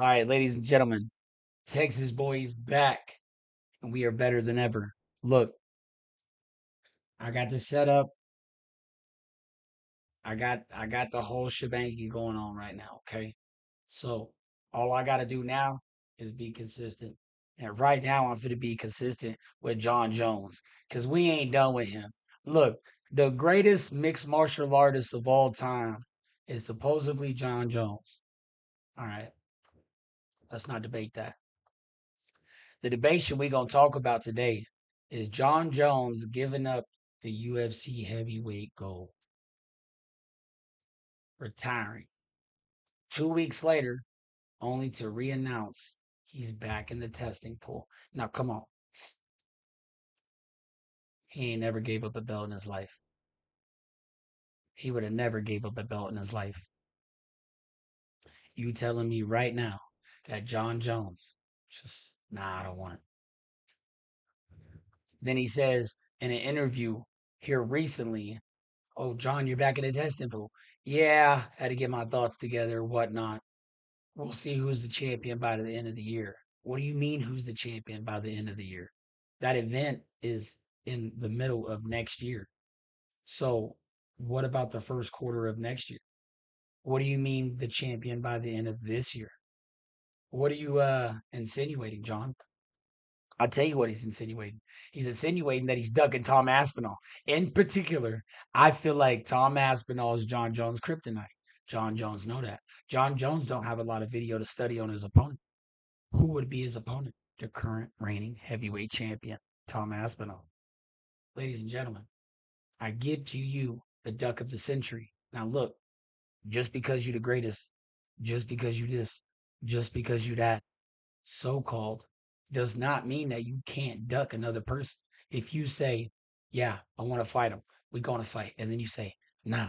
All right, ladies and gentlemen, Texas boys back, and we are better than ever. Look, I got the setup. I got the whole shebangy going on right now. Okay, so all I got to do now is be consistent. And right now, I'm going to be consistent with John Jones because we ain't done with him. Look, the greatest mixed martial artist of all time is supposedly John Jones. All right, let's not debate that. The debate we're going to talk about today is John Jones giving up the UFC heavyweight gold, retiring. 2 weeks later, only to re-announce he's back in the testing pool. Now, come on. He ain't never gave up a belt in his life. He would have never gave up a belt in his life. You telling me right now that John Jones just, nah, I don't want it. Then he says in an interview here recently, oh, John, you're back in the testing pool. Yeah, had to get my thoughts together, whatnot. We'll see who's the champion by the end of the year. What do you mean, who's the champion by the end of the year? That event is in the middle of next year. So, what about the first quarter of next year? What do you mean, the champion by the end of this year? What are you insinuating, John? I'll tell you what he's insinuating. He's insinuating that he's ducking Tom Aspinall. In particular, I feel like Tom Aspinall is John Jones' kryptonite. John Jones know that. John Jones don't have a lot of video to study on his opponent. Who would be his opponent? The current reigning heavyweight champion, Tom Aspinall. Ladies and gentlemen, I give to you the duck of the century. Now look, just because you the greatest, just because you this, just because you that, so called, does not mean that you can't duck another person. If you say, yeah, I want to fight him, we going to fight. And then you say, nah,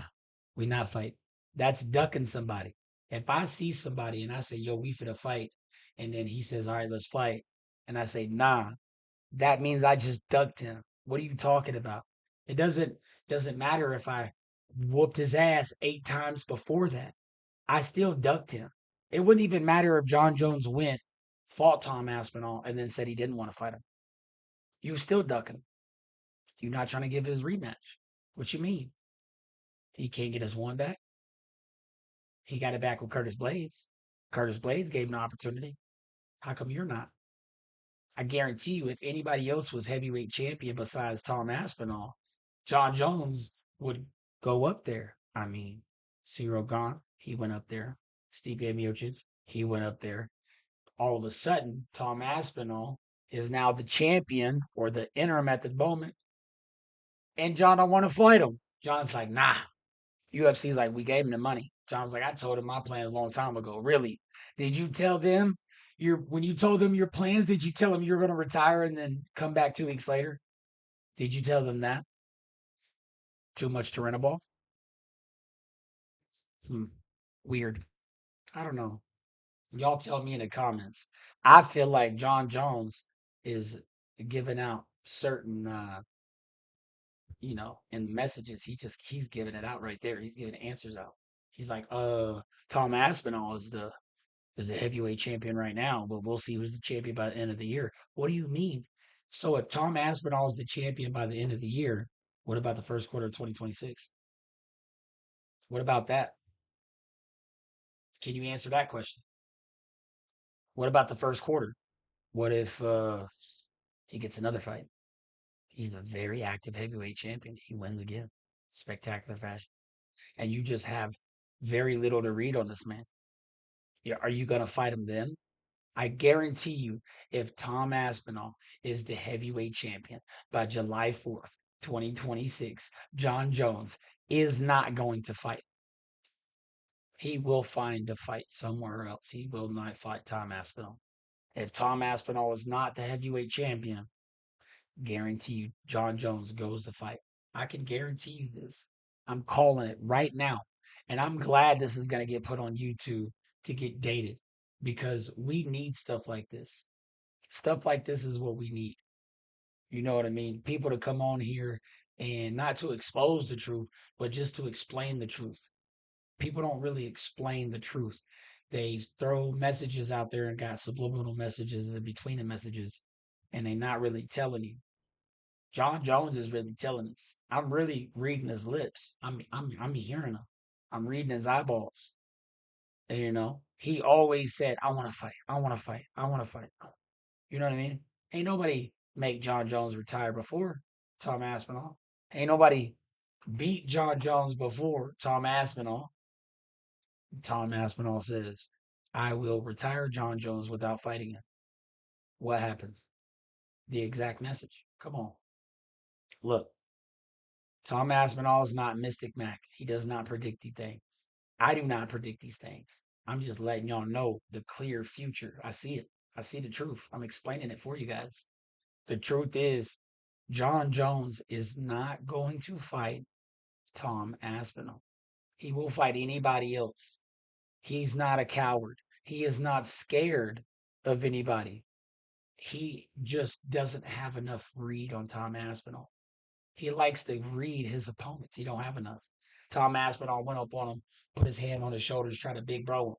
we not fight. That's ducking somebody. If I see somebody and I say, yo, we finna fight, and then he says, all right, let's fight. And I say, nah, that means I just ducked him. What are you talking about? It doesn't matter if I whooped his ass 8 times before that. I still ducked him. It wouldn't even matter if John Jones went, fought Tom Aspinall, and then said he didn't want to fight him. You still ducking him. You're not trying to give his rematch. What you mean? He can't get his one back? He got it back with Curtis Blades. Curtis Blades gave him an opportunity. How come you're not? I guarantee you, if anybody else was heavyweight champion besides Tom Aspinall, John Jones would go up there. I mean, Cyril Gaunt, he went up there. Stipe Miocic, he went up there. All of a sudden, Tom Aspinall is now the champion or the interim at the moment. And John don't want to fight him. John's like, nah. UFC's like, we gave him the money. John's like, I told him my plans a long time ago. Really? Did you tell them when you told them your plans, did you tell them you were going to retire and then come back 2 weeks later? Did you tell them that? Too much Tyranobol? Hmm. Weird. I don't know. Y'all tell me in the comments. I feel like John Jones is giving out certain in messages, he's giving it out right there. He's giving answers out. He's like, Tom Aspinall is the heavyweight champion right now, but we'll see who's the champion by the end of the year. What do you mean? So if Tom Aspinall is the champion by the end of the year, what about the first quarter of 2026? What about that? Can you answer that question? What about the first quarter? What if he gets another fight? He's a very active heavyweight champion. He wins again. Spectacular fashion. And you just have very little to read on this man. Yeah, are you going to fight him then? I guarantee you, if Tom Aspinall is the heavyweight champion by July 4th, 2026, John Jones is not going to fight. He will find a fight somewhere else. He will not fight Tom Aspinall. If Tom Aspinall is not the heavyweight champion, guarantee you John Jones goes to fight. I can guarantee you this. I'm calling it right now. And I'm glad this is going to get put on YouTube to get dated because we need stuff like this. Stuff like this is what we need. You know what I mean? People to come on here and not to expose the truth, but just to explain the truth. People don't really explain the truth. They throw messages out there and got subliminal messages in between the messages, and they not really telling you. John Jones is really telling us. I'm really reading his lips. I'm hearing him. I'm reading his eyeballs. And, he always said, "I want to fight. I want to fight. I want to fight." You know what I mean? Ain't nobody make John Jones retire before Tom Aspinall. Ain't nobody beat John Jones before Tom Aspinall. Tom Aspinall says, "I will retire John Jones without fighting him." What happens? The exact message. Come on. Look, Tom Aspinall is not Mystic Mac. He does not predict these things. I do not predict these things. I'm just letting y'all know the clear future. I see it. I see the truth. I'm explaining it for you guys. The truth is, John Jones is not going to fight Tom Aspinall. He will fight anybody else. He's not a coward. He is not scared of anybody. He just doesn't have enough read on Tom Aspinall. He likes to read his opponents. He don't have enough. Tom Aspinall went up on him, put his hand on his shoulders, try to big bro him.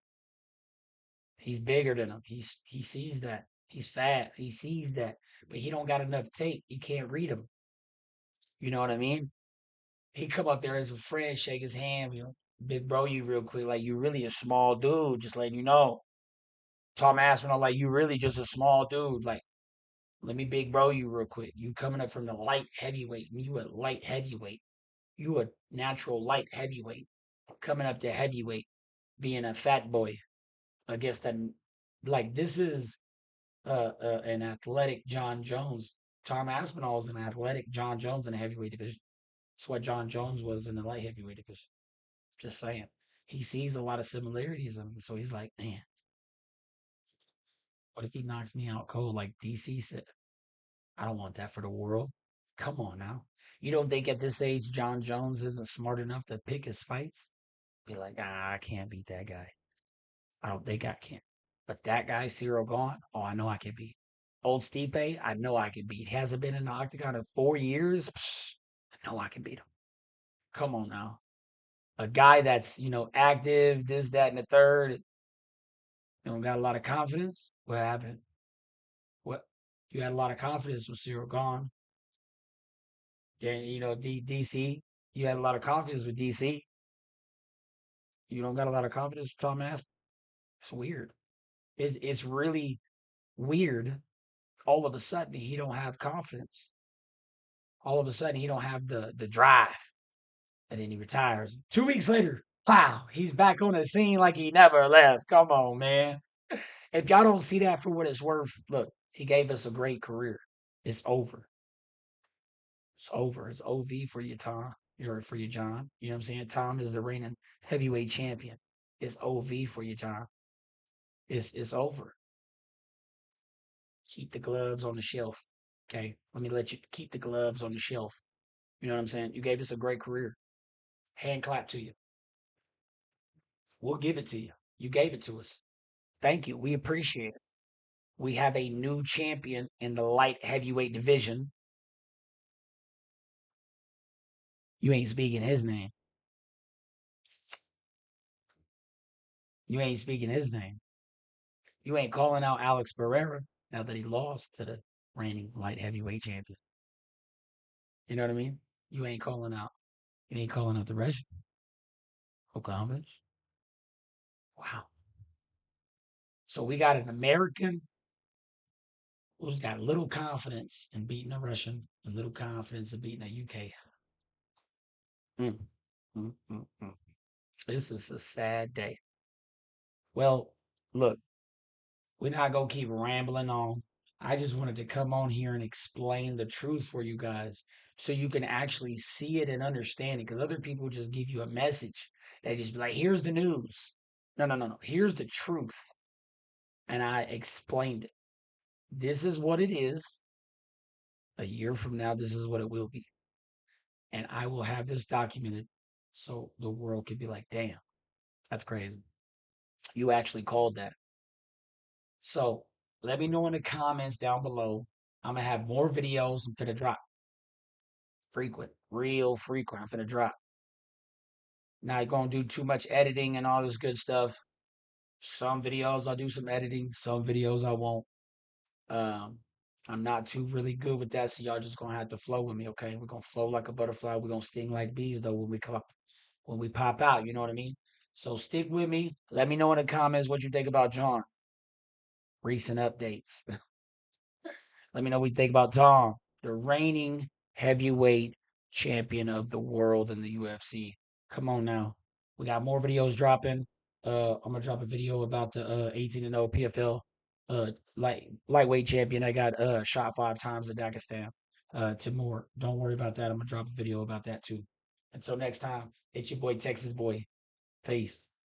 He's bigger than him. He sees that. He's fast. He sees that. But he don't got enough tape. He can't read him. You know what I mean? He come up there as a friend, shake his hand, big bro you real quick. Like, you really a small dude, just letting you know. Tom Aspinall, like, you really just a small dude. Like, let me big bro you real quick. You coming up from the light heavyweight. You a light heavyweight. You a natural light heavyweight. Coming up to heavyweight, being a fat boy against that. Like, this is an athletic John Jones. Tom Aspinall is an athletic John Jones in the heavyweight division. That's what John Jones was in the light heavyweight division. Just saying. He sees a lot of similarities in him. So he's like, man, what if he knocks me out cold like DC said? I don't want that for the world. Come on now. You don't think at this age John Jones isn't smart enough to pick his fights? Be like, I can't beat that guy. I don't think I can. But that guy, Cyril Gaunt, oh, I know I can beat. Old Stipe, I know I can beat. He hasn't been in the octagon in 4 years. Psh, I know I can beat him. Come on now. A guy that's, active, this, that, and the third, got a lot of confidence. What happened? What? You had a lot of confidence with Cyril Gaunt. Then, DC, you had a lot of confidence with DC. You don't got a lot of confidence with Tom Aspinall. It's weird. It's really weird. All of a sudden, he don't have confidence. All of a sudden, he don't have the drive. And then he retires. 2 weeks later, wow, he's back on the scene like he never left. Come on, man. If y'all don't see that for what it's worth, look, he gave us a great career. It's over. It's over. It's OV for you, Tom. For you, John. You know what I'm saying? Tom is the reigning heavyweight champion. It's OV for you, John. It's over. Keep the gloves on the shelf. Okay. Let me let you keep the gloves on the shelf. You know what I'm saying? You gave us a great career. Hand clap to you. We'll give it to you. You gave it to us. Thank you. We appreciate it. We have a new champion in the light heavyweight division. You ain't speaking his name. You ain't speaking his name. You ain't calling out Alex Pereira now that he lost to the reigning light heavyweight champion. You know what I mean? You ain't calling out. You ain't calling out the rest. For confidence. Wow. So we got an American who's got little confidence in beating a Russian and little confidence in beating a UK. Mm, mm, mm, mm. This is a sad day. Well, look, we're not going to keep rambling on. I just wanted to come on here and explain the truth for you guys so you can actually see it and understand it. Because other people just give you a message. They just be like, here's the news. No, no, no, no. Here's the truth. And I explained it. This is what it is. A year from now, this is what it will be. And I will have this documented so the world could be like, damn, that's crazy. You actually called that. So let me know in the comments down below. I'm going to have more videos I'm finna drop. Frequent, real frequent. I'm finna drop. Not going to do too much editing and all this good stuff. Some videos I'll do some editing, some videos I won't. Um, I'm not too really good with that, so y'all just gonna have to flow with me, okay? We're gonna flow like a butterfly. We're gonna sting like bees though when we come up, when we pop out. You know what I mean? So stick with me. Let me know in the comments what you think about John. Recent updates. Let me know what you think about Tom, the reigning heavyweight champion of the world in the UFC. Come on now. We got more videos dropping. I'm gonna drop a video about the 18-0 PFL lightweight champion that got shot 5 times in Dagestan. Timur. Don't worry about that. I'm gonna drop a video about that too. Until next time, it's your boy Texas Boy. Peace.